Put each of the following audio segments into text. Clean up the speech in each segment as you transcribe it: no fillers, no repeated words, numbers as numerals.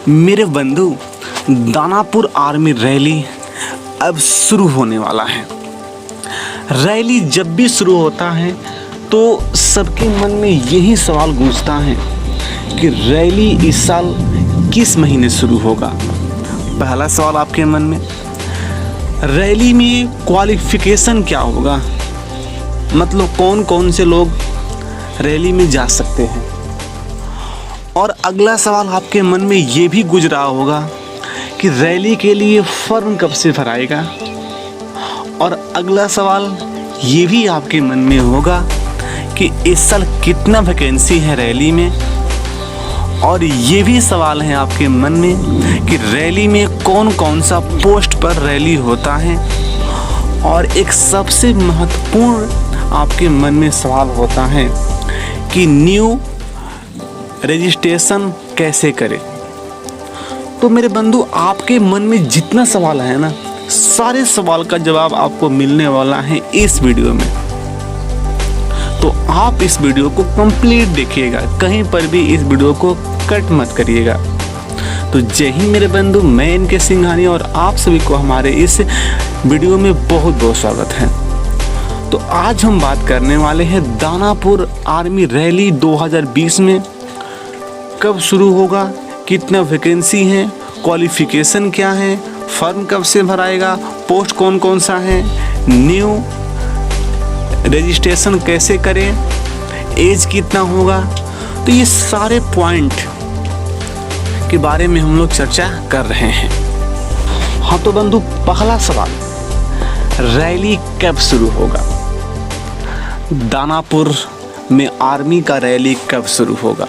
मेरे बंधु, Danapur army rally अब शुरू होने वाला है। रैली जब भी शुरू होता है तो सबके मन में यही सवाल गूंजता है कि रैली इस साल किस महीने शुरू होगा। पहला सवाल आपके मन में, रैली में क्वालिफिकेशन क्या होगा, मतलब कौन कौन से लोग रैली में जा सकते हैं। और अगला सवाल आपके मन में ये भी गुजरा होगा कि रैली के लिए फॉर्म कब से भराएगा। और अगला सवाल ये भी आपके मन में होगा कि इस साल कितना वैकेंसी है रैली में। और ये भी सवाल है आपके मन में कि रैली में कौन कौन सा पोस्ट पर रैली होता है। और एक सबसे महत्वपूर्ण आपके मन में सवाल होता है कि न्यू रजिस्ट्रेशन कैसे करें। तो मेरे बंधु, आपके मन में जितना सवाल है ना, सारे सवाल का जवाब आपको मिलने वाला है इस वीडियो में। तो आप इस वीडियो को कंप्लीट देखिएगा, कहीं पर भी इस वीडियो को कट मत करिएगा। तो जय हिंद मेरे बंधु, मैं इनके सिंघानी और आप सभी को हमारे इस वीडियो में बहुत बहुत स्वागत है। तो आज हम बात करने वाले हैं दानापुर आर्मी रैली 2020 में कब शुरू होगा, कितना वैकेंसी है, क्वालिफिकेशन क्या है, फॉर्म कब से भराएगा, पोस्ट कौन कौन सा है, न्यू रजिस्ट्रेशन कैसे करें, एज कितना होगा। तो ये सारे पॉइंट के बारे में हम लोग चर्चा कर रहे हैं। हाँ तो बंधु, पहला सवाल, रैली कब शुरू होगा, दानापुर में आर्मी का रैली कब शुरू होगा।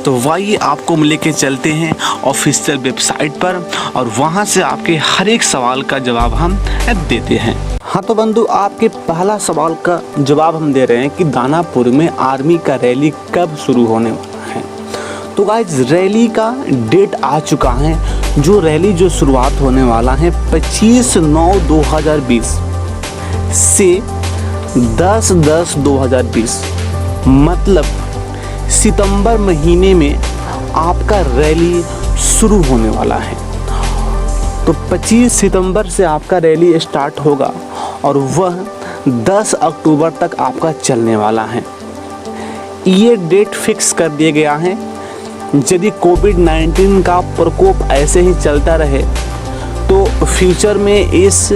तो वही आपको लेके चलते हैं ऑफिशियल वेबसाइट पर और वहां से आपके हर एक सवाल का जवाब हम देते हैं। हाँ तो बंधु, आपके पहला सवाल का जवाब हम दे रहे हैं कि दानापुर में आर्मी का रैली कब शुरू होने वाला है। तो गाइस, रैली का डेट आ चुका है। जो रैली जो शुरुआत होने वाला है 25/9/2020 से 10/10/2020, मतलब सितंबर महीने में आपका रैली शुरू होने वाला है। तो 25 सितंबर से आपका रैली स्टार्ट होगा और वह 10 अक्टूबर तक आपका चलने वाला है। ये डेट फिक्स कर दिया गया है। यदि कोविड-19 का प्रकोप ऐसे ही चलता रहे तो फ्यूचर में इस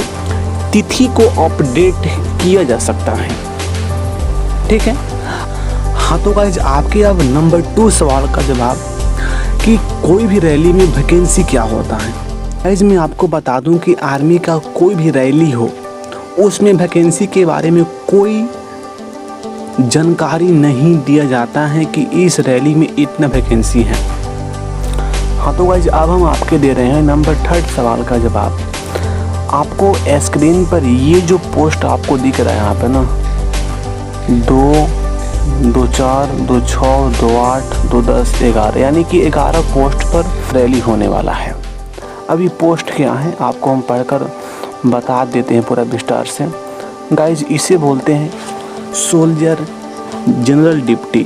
तिथि को अपडेट किया जा सकता है। ठीक है। हाँ तो गाइज, आपके अब नंबर 2 सवाल का जवाब कि कोई भी रैली में वैकेंसी क्या होता है। गाइज, मैं आपको बता दूं कि आर्मी का कोई भी रैली हो उसमें वैकेंसी के बारे में कोई जानकारी नहीं दिया जाता है कि इस रैली में इतना वैकेंसी है। हाँ तो गाइज, अब हम आपके दे रहे हैं नंबर 3 सवाल का जवाब। आपको स्क्रीन पर ये जो पोस्ट आपको दिख रहा है यहाँ पे ना, 2, 2, 4, 2, 6, 2, 8, 2, 10, 11, यानी कि 11 पोस्ट पर रैली होने वाला है। अभी पोस्ट क्या है आपको हम पढ़कर बता देते हैं पूरा विस्तार से। गाइज, इसे बोलते हैं सोल्जर जनरल डिप्टी,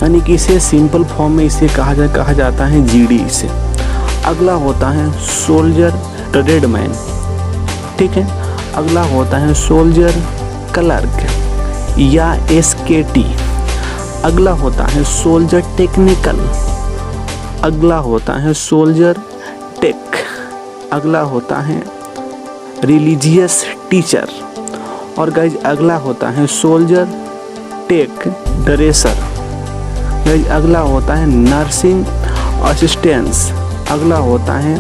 यानी कि इसे सिंपल फॉर्म में इसे कहा जाता है जीडी इसे। अगला होता है सोल्जर ट्रेडमैन, ठीक है। अगला होता है सोल्जर क्लर्क या SKT। अगला होता है सोल्जर टेक्निकल। अगला होता है सोल्जर टेक। अगला होता है रिलीजियस टीचर। और गाइज, अगला होता है सोल्जर टेक ड्रेसर। गाइज, अगला होता है नर्सिंग असिस्टेंस। अगला होता है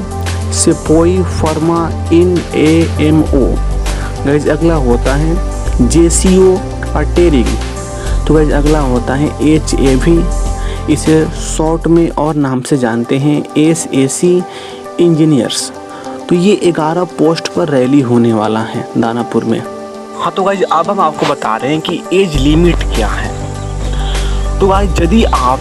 सिपोई फर्मा इन AMO। गाइज, अगला होता है JCO अटेरिंग। तो गाइज, अगला होता है HAV, इसे शॉर्ट में और नाम से जानते हैं SAC इंजीनियर्स। तो ये 11 पोस्ट पर रैली होने वाला है दानापुर में। हाँ तो गाइज, अब हम आपको बता रहे हैं कि एज लिमिट क्या है। तो गाइज, यदि आप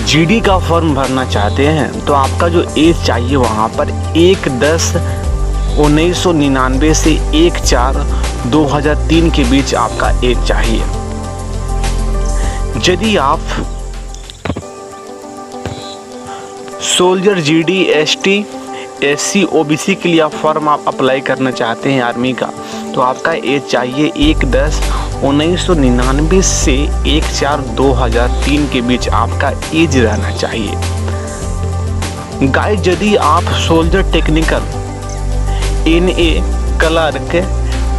GD का फॉर्म भरना चाहते हैं तो आपका जो एज चाहिए वहाँ पर 1/10/1999 से 1/4/2003 के बीच आपका एज चाहिए। यदि आप soldier GD ST SC OBC के लिए आप फॉर्म आप अप्लाई करना चाहते हैं आर्मी का, तो आपका एज चाहिए 1/10/1999 से 1/4/2003 के बीच आपका एज रहना चाहिए। गाइस यदि आप soldier technical NA clerk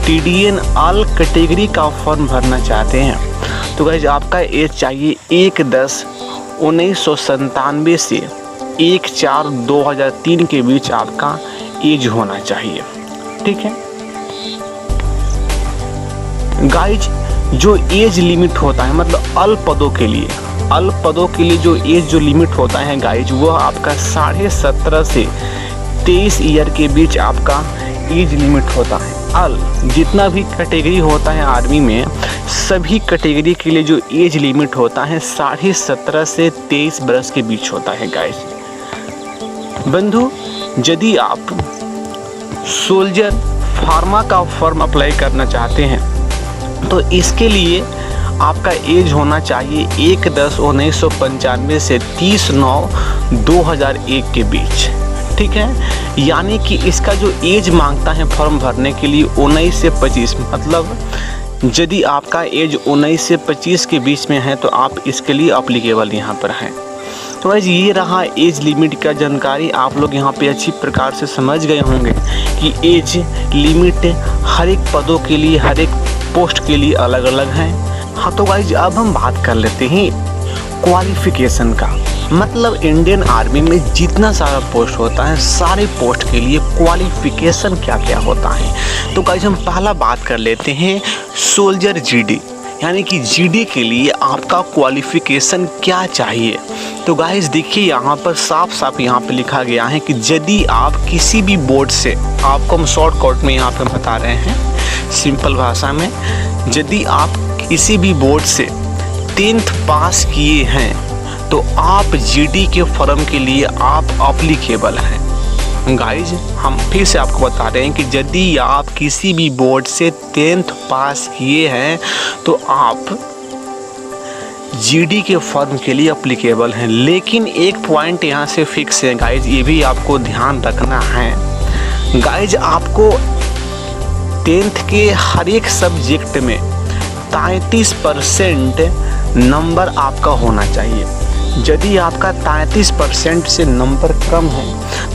TDN all category का फॉर्म भरना चाहते हैं, तो गाइस आपका एज चाहिए 1/10/1997 से 1/4/2003 के बीच आपका एज होना चाहिए। ठीक है गाइज, जो एज लिमिट होता है मतलब अल्प पदों के लिए जो एज जो लिमिट होता है गाइज, वो आपका 17.5 से 23 ईयर के बीच आपका एज लिमिट होता है। जितना भी कैटेगरी होता है आर्मी में, सभी कैटेगरी के लिए जो एज लिमिट होता है 17.5 से 23 बरस के बीच होता है गाइज। बंधु, यदि आप सोल्जर फार्मा का फॉर्म अप्लाई करना चाहते हैं, तो इसके लिए आपका एज होना चाहिए 1/10/1995 से 30/9/2001 के बीच। ठीक है, यानी कि इसका जो एज मांगता है फॉर्म भरने के लिए 19 से 25, मतलब यदि आपका एज 19 से 25 के बीच में है तो आप इसके लिए अप्लीकेबल यहाँ पर हैं। तो गाइस ये रहा एज लिमिट का जानकारी। आप लोग यहाँ पे अच्छी प्रकार से समझ गए होंगे कि एज लिमिट हर एक पदों के लिए, हर एक पोस्ट के लिए अलग अलग हैं। हाँ, तो गाइस अब हम बात कर लेते हैं क्वालिफिकेशन का। मतलब इंडियन आर्मी में जितना सारा पोस्ट होता है, सारे पोस्ट के लिए क्वालिफिकेशन क्या क्या होता है। तो गाइस हम पहला बात कर लेते हैं सोल्जर जीडी, यानी कि जीडी के लिए आपका क्वालिफिकेशन क्या चाहिए। तो गाइस देखिए, यहाँ पर साफ साफ यहाँ पे लिखा गया है कि यदि आप किसी भी बोर्ड से, आपको हम शॉर्टकट में यहाँ पे बता रहे हैं सिंपल भाषा में, यदि आप किसी भी बोर्ड से 10th पास किए हैं तो आप जीडी के फॉर्म के लिए आप अप्लीकेबल हैं। गाइज हम फिर से आपको बता रहे हैं कि यदि आप किसी भी बोर्ड से 10th पास किए हैं तो आप जीडी के फॉर्म के लिए अप्लीकेबल हैं। लेकिन एक पॉइंट यहाँ से फिक्स है गाइज, ये भी आपको ध्यान रखना है। गाइज आपको 10th के हर एक सब्जेक्ट में 33% नंबर आपका होना चाहिए। यदि आपका 33% से नंबर कम है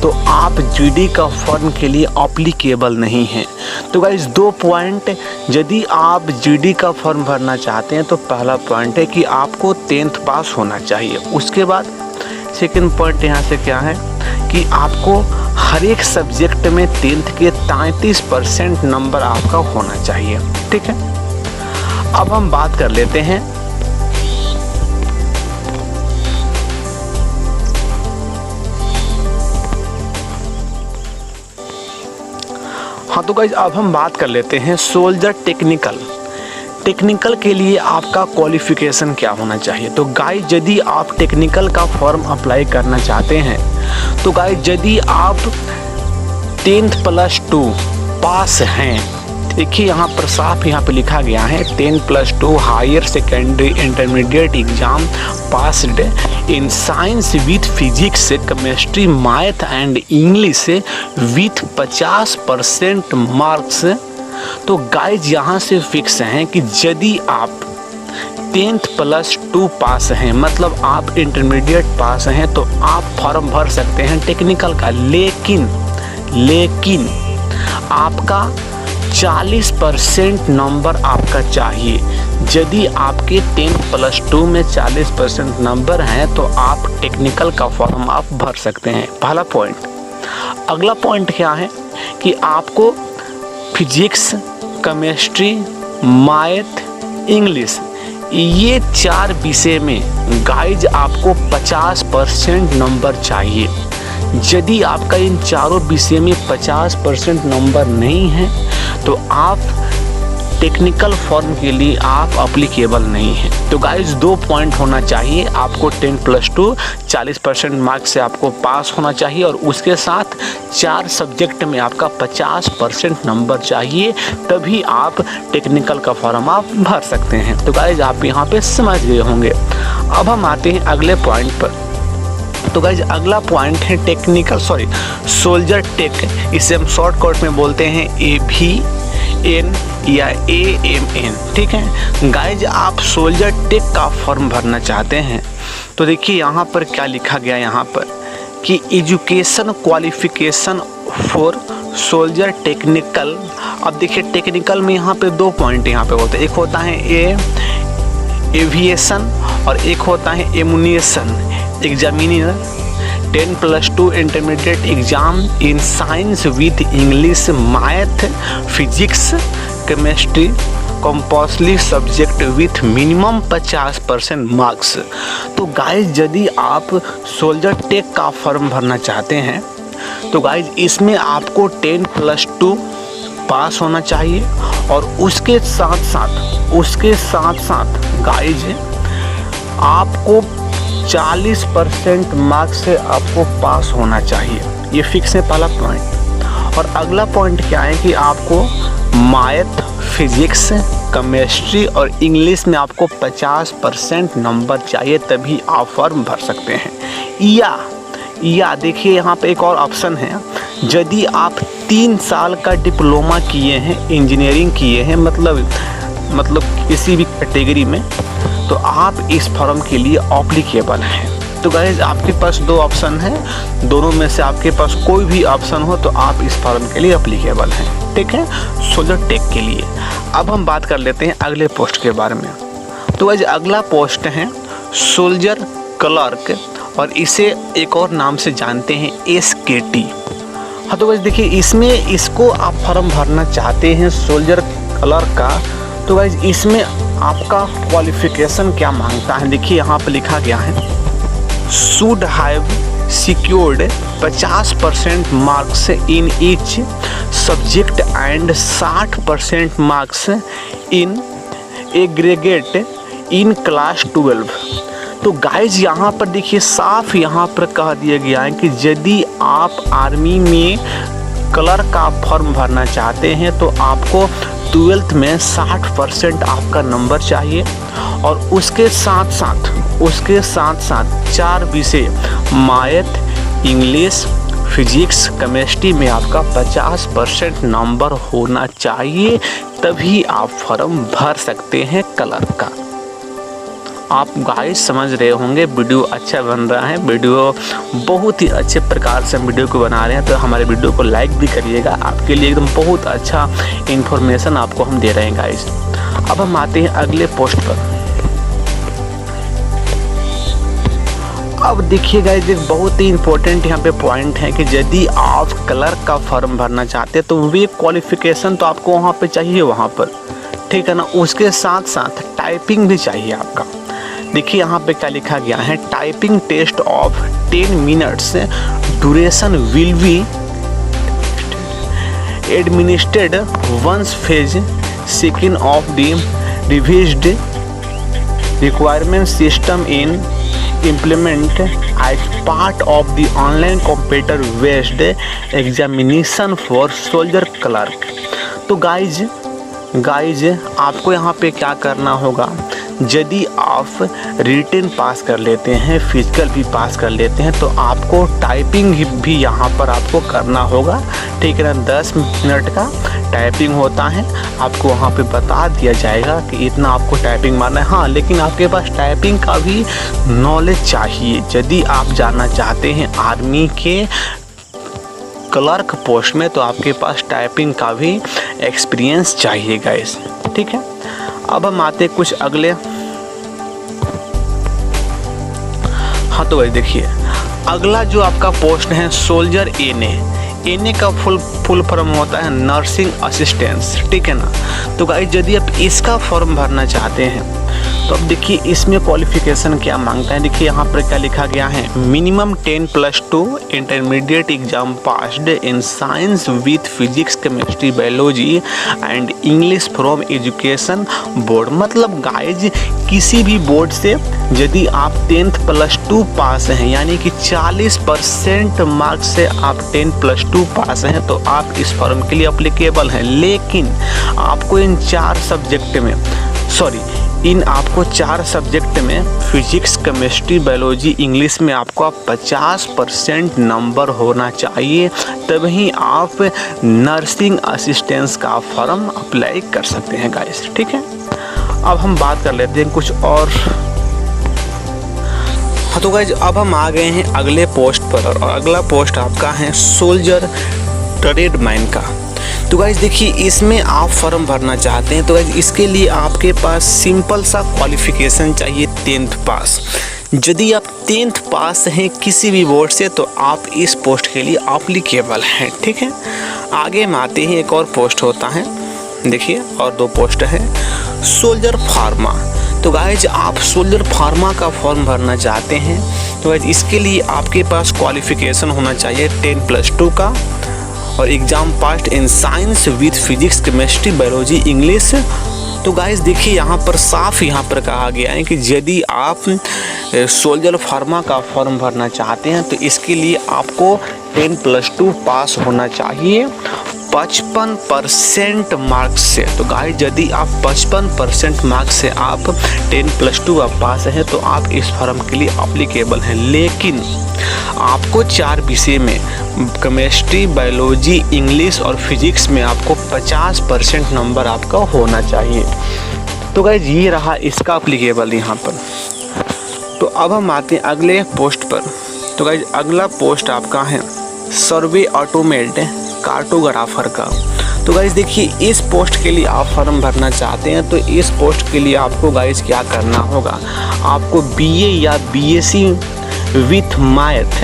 तो आप जीडी का फॉर्म के लिए अप्लीकेबल नहीं हैं। तो गाइस 2 पॉइंट, यदि आप जीडी का फॉर्म भरना चाहते हैं तो पहला पॉइंट है कि आपको 10th पास होना चाहिए। उसके बाद सेकंड पॉइंट यहाँ से क्या है कि आपको हर एक सब्जेक्ट में 10th के 33% नंबर आपका होना चाहिए। ठीक है, अब हम बात कर लेते हैं हाँ, तो गाइज अब हम बात कर लेते हैं सोल्जर टेक्निकल के लिए आपका क्वालिफिकेशन क्या होना चाहिए। तो गाइज यदि आप टेक्निकल का फॉर्म अप्लाई करना चाहते हैं तो गाइज यदि आप 10+2 पास हैं, देखिए यहाँ पर साफ यहाँ पे लिखा गया है 10+2 higher secondary intermediate exam passed in science with physics chemistry math and English with 50% marks. तो गाइज यहाँ से फिक्स हैं कि यदि आप 10+2 पास हैं, मतलब आप इंटरमीडिएट पास हैं, तो आप फॉर्म भर सकते हैं टेक्निकल का। लेकिन आपका 40% नंबर आपका चाहिए। यदि आपके 10+2 में 40% नंबर हैं तो आप टेक्निकल का फॉर्म आप भर सकते हैं। पहला पॉइंट। अगला पॉइंट क्या है कि आपको फिजिक्स, केमिस्ट्री, मैथ, इंग्लिश, ये 4 विषय में गाइज आपको 50% नंबर चाहिए। यदि आपका इन चारों विषय में 50% नंबर नहीं है तो आप टेक्निकल फॉर्म के लिए आप अप्लीकेबल नहीं हैं। तो गाइज 2 पॉइंट होना चाहिए, आपको 10+2 40% मार्क्स से आपको पास होना चाहिए और उसके साथ 4 सब्जेक्ट में आपका 50% नंबर चाहिए, तभी आप टेक्निकल का फॉर्म आप भर सकते हैं। तो गाइज आप यहाँ पे समझ गए होंगे। अब हम आते हैं अगले पॉइंट पर। तो गाइज अगला पॉइंट है सोल्जर टेक, इसे हम शॉर्ट कोट में बोलते हैं AVN या AMN। ठीक है गाइज, आप सोल्जर टेक का फॉर्म भरना चाहते हैं तो देखिए यहाँ पर क्या लिखा गया, यहाँ पर कि education qualification for soldier technical. अब देखिए टेक्निकल में यहाँ पे 2 पॉइंट यहाँ पे होते हैं, एक होता है एविएशन और एक होता है ammunition examiner 10+2 intermediate exam in science with English math physics chemistry compulsory subject with minimum 50% marks. तो गाइज यदि आप सोल्जर टेक का फॉर्म भरना चाहते हैं तो गाइज इसमें आपको 10+2 पास होना चाहिए और उसके साथ साथ गाइज आपको 40% मार्क्स से आपको पास होना चाहिए, ये फिक्स है पहला पॉइंट। और अगला पॉइंट क्या है कि आपको मैथ फिजिक्स केमिस्ट्री और इंग्लिश में आपको 50% नंबर चाहिए, तभी आप फॉर्म भर सकते हैं। या देखिए यहाँ पे एक और ऑप्शन है, यदि आप 3 साल का डिप्लोमा किए हैं, इंजीनियरिंग किए हैं, मतलब किसी भी कैटेगरी में, तो आप इस फॉर्म के लिए एप्लीकेबल हैं। तो गाइज आपके पास 2 ऑप्शन हैं, दोनों में से आपके पास कोई भी ऑप्शन हो तो आप इस फॉर्म के लिए एप्लीकेबल हैं। ठीक है, सोल्जर टेक के लिए। अब हम बात कर लेते हैं अगले पोस्ट के बारे में। तो गाइज अगला पोस्ट है सोल्जर क्लर्क और इसे एक और नाम से जानते हैं SKT। हाँ तो गाइज देखिए इसको आप फॉर्म भरना चाहते हैं सोल्जर क्लर्क का, तो गाइज इसमें आपका क्वालिफिकेशन क्या मांगता है, देखिए यहाँ पर लिखा गया है should have secured 50% marks in each subject and 60% marks in aggregate in class 12। तो गाइज यहाँ पर देखिए साफ यहाँ पर कह दिया गया है कि यदि आप आर्मी में क्लर्क का फॉर्म भरना चाहते हैं तो आपको 12th में 60% आपका नंबर चाहिए और उसके साथ साथ 4 विषय मैथ इंग्लिश फिजिक्स केमिस्ट्री में आपका 50% नंबर होना चाहिए, तभी आप फॉर्म भर सकते हैं क्लर्क का। आप गाइस समझ रहे होंगे वीडियो अच्छा बन रहा है, वीडियो बहुत ही अच्छे प्रकार से हम वीडियो को बना रहे हैं, तो हमारे वीडियो को लाइक भी करिएगा, आपके लिए एकदम बहुत अच्छा इन्फॉर्मेशन आपको हम दे रहे हैं गाइस। अब हम आते हैं अगले पोस्ट पर। अब देखिए गाइस एक बहुत ही इम्पोर्टेंट यहाँ पे पॉइंट है कि यदि आप क्लर्क का फॉर्म भरना चाहते हैं तो वे क्वालिफिकेशन तो आपको वहाँ पे चाहिए वहाँ पर, ठीक है ना, उसके साथ साथ टाइपिंग भी चाहिए आपका। देखिए यहाँ पे क्या लिखा गया है, typing test of 10 minutes duration will be administered once phase second of the revised requirement system in implement as part of the online computer based examination for soldier clerk। तो गाइज आपको यहाँ पे क्या करना होगा, यदि आप रिटन पास कर लेते हैं, फिजिकल भी पास कर लेते हैं, तो आपको टाइपिंग भी यहाँ पर आपको करना होगा, ठीक है ना। 10 मिनट का टाइपिंग होता है, आपको वहाँ पे बता दिया जाएगा कि इतना आपको टाइपिंग मारना है। हाँ, लेकिन आपके पास टाइपिंग का भी नॉलेज चाहिए। यदि आप जाना चाहते हैं आर्मी के क्लर्क पोस्ट में तो आपके पास टाइपिंग का भी एक्सपीरियंस चाहिए गाइस, ठीक है। अब हम आते कुछ अगले। हाँ तो भाई देखिए अगला जो आपका पोस्ट है सोल्जर एनए का फुल फॉर्म होता है नर्सिंग असिस्टेंस, ठीक है ना। तो गाइस यदि आप इसका फॉर्म भरना चाहते हैं तो अब देखिए इसमें क्वालिफिकेशन क्या मांगता है। देखिए यहाँ पर क्या लिखा गया है, minimum 10+2 intermediate exam passed in science with physics chemistry biology and English from education board. मतलब गाइज किसी भी बोर्ड से यदि आप 10+2 पास हैं, यानी कि 40% मार्क्स से आप 10+2 पास हैं, तो आप इस फॉर्म के लिए अप्लीकेबल हैं। लेकिन आपको इन 4 सब्जेक्ट में इन आपको 4 सब्जेक्ट में फिजिक्स, केमिस्ट्री, बायोलॉजी, इंग्लिश में आपको 50% नंबर होना चाहिए, तभी आप नर्सिंग असिस्टेंस का फॉर्म अप्लाई कर सकते हैं गाइस। ठीक है, अब हम बात कर लेते हैं कुछ और। हाँ तो गाइस अब हम आ गए हैं अगले पोस्ट पर, और अगला पोस्ट आपका है सोल्जर ट्रेड मैन का। तो गाइस देखिए, इसमें आप फॉर्म भरना चाहते हैं तो गाइस इसके लिए आपके पास सिंपल सा क्वालिफिकेशन चाहिए, 10th पास। यदि आप 10th पास हैं किसी भी बोर्ड से तो आप इस पोस्ट के लिए एप्लीकेबल हैं। ठीक है, आगे में आते हैं एक और पोस्ट होता है, देखिए और 2 पोस्ट है सोल्जर फार्मा। तो गाइज आप सोल्जर फार्मा का फॉर्म भरना चाहते हैं तो गाइज इसके लिए आपके पास क्वालिफिकेशन होना चाहिए 10+2 का, और exam pass in science with physics, chemistry, biology, English. तो गाइस देखिए यहाँ पर साफ यहाँ पर कहा गया है कि यदि आप सोल्जर फार्मा का फॉर्म भरना चाहते हैं तो इसके लिए आपको 10+2 पास होना चाहिए 55% मार्क्स से। तो गाइस यदि आप 55% मार्क्स से आप 10+2 आप पास हैं तो आप इस फॉर्म के लिए एप्लीकेबल हैं। लेकिन आपको 4 विषय में केमिस्ट्री, बायोलॉजी, इंग्लिश और फिजिक्स में आपको 50% नंबर आपका होना चाहिए। तो गाइस ये रहा इसका एप्लीकेबल यहाँ पर। तो अब हम आते हैं अगले पोस्ट पर। तो गाइस अगला पोस्ट आपका है सर्वे ऑटोमेट कार्टोग्राफर का। तो गाइस देखिए, इस पोस्ट के लिए आप फॉर्म भरना चाहते हैं तो इस पोस्ट के लिए आपको गाइस क्या करना होगा, आपको BA या BSc with math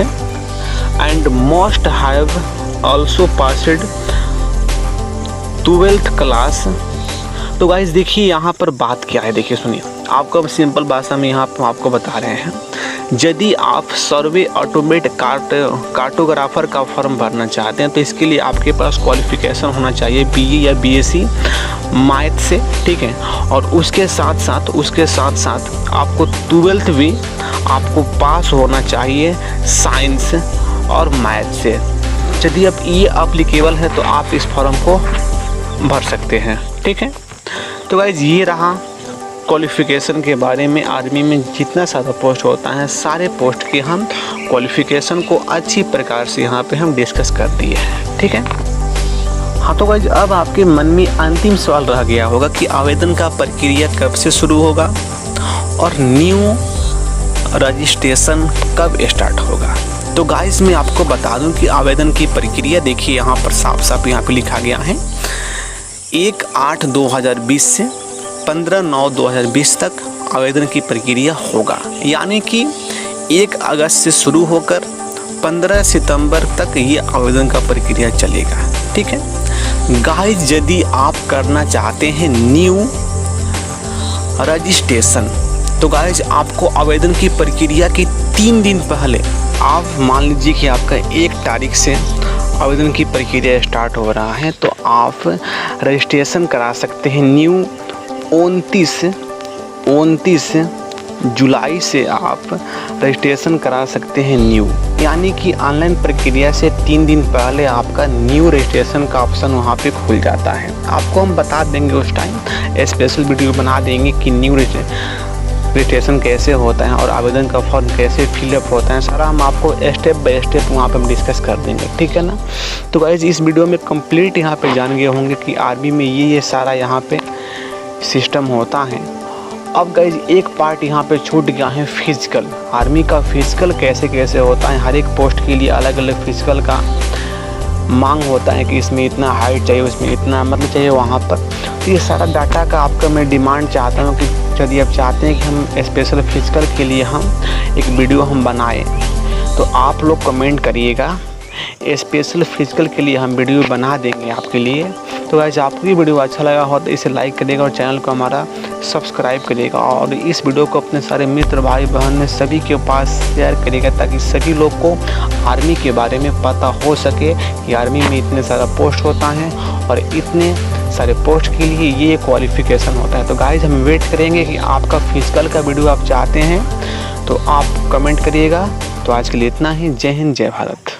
and most have also passed 12th class. तो गाइस देखिए यहाँ पर बात क्या है, देखिए सुनिए, आपको सिंपल भाषा में यहाँ पर आपको बता रहे हैं। यदि आप सर्वे ऑटोमेट कार्टोग्राफर का फॉर्म भरना चाहते हैं तो इसके लिए आपके पास क्वालिफिकेशन होना चाहिए BA या BSc मैथ से। ठीक है, और उसके साथ साथ आपको 12th भी आपको पास होना चाहिए साइंस और मैथ से। यदि आप ये एप्लीकेबल है तो आप इस फॉर्म को भर सकते हैं। ठीक है, तो गाइस ये रहा क्वालिफ़िकेशन के बारे में। आर्मी में जितना सारा पोस्ट होता है सारे पोस्ट के हम क्वालिफ़िकेशन को अच्छी प्रकार से यहाँ पे हम डिस्कस कर दिए हैं। ठीक है, हाँ तो गाइस अब आपके मन में अंतिम सवाल रह गया होगा कि आवेदन का प्रक्रिया कब से शुरू होगा और न्यू रजिस्ट्रेशन कब स्टार्ट होगा। तो गाइस मैं आपको बता दूं कि आवेदन की प्रक्रिया देखिए यहाँ पर साफ साफ यहाँ पे लिखा गया है 1/8/2020 से 15/9/2020 तक आवेदन की प्रक्रिया होगा, यानी कि 1 अगस्त से शुरू होकर 15 सितंबर तक ये आवेदन का प्रक्रिया चलेगा। ठीक है गाइस, यदि आप करना चाहते हैं न्यू रजिस्ट्रेशन तो गाइस आपको आवेदन की प्रक्रिया की 3 दिन पहले, आप मान लीजिए कि आपका 1 तारीख से आवेदन की प्रक्रिया स्टार्ट हो रहा है तो आप रजिस्ट्रेशन करा सकते हैं न्यू 29 जुलाई से आप रजिस्ट्रेशन करा सकते हैं न्यू, यानी कि ऑनलाइन प्रक्रिया से 3 दिन पहले आपका न्यू रजिस्ट्रेशन का ऑप्शन वहाँ पे खुल जाता है। आपको हम बता देंगे उस टाइम स्पेशल वीडियो बना देंगे कि न्यू रजिस्ट्रेशन कैसे होता है और आवेदन का फॉर्म कैसे फिलअप होता है, सारा हम आपको स्टेप बाय स्टेप वहाँ पे हम डिस्कस कर देंगे। ठीक है ना, तो गाइस इस वीडियो में कंप्लीट यहाँ पे जान गए होंगे कि आर्मी में ये सारा यहाँ पे सिस्टम होता है। अब गाइस एक पार्ट यहाँ पे छूट गया है फिजिकल। आर्मी का फिजिकल कैसे कैसे होता है, हर एक पोस्ट के लिए अलग अलग फिजिकल का मांग होता है कि इसमें इतना हाइट चाहिए, उसमें इतना मतलब चाहिए वहाँ पर। तो ये सारा डाटा का आपका मैं डिमांड चाहता हूँ कि यदि आप चाहते हैं कि हम स्पेशल फिजिकल के लिए हम एक वीडियो हम बनाएं तो आप लोग कमेंट करिएगा, स्पेशल फिजिकल के लिए हम वीडियो बना देंगे आपके लिए। तो गाइस आपको ये वीडियो अच्छा लगा हो तो इसे लाइक करिएगा और चैनल को हमारा सब्सक्राइब करिएगा और इस वीडियो को अपने सारे मित्र भाई बहन में सभी के पास शेयर करिएगा ताकि सभी लोग को आर्मी के बारे में पता हो सके कि आर्मी में इतने सारा पोस्ट होता है और इतने सारे पोस्ट के लिए ये क्वालिफिकेशन होता है। तो गाइस हम वेट करेंगे कि आपका फिजिकल का वीडियो आप चाहते हैं तो आप कमेंट करिएगा। तो आज के लिए इतना ही। जय हिंद, जय भारत।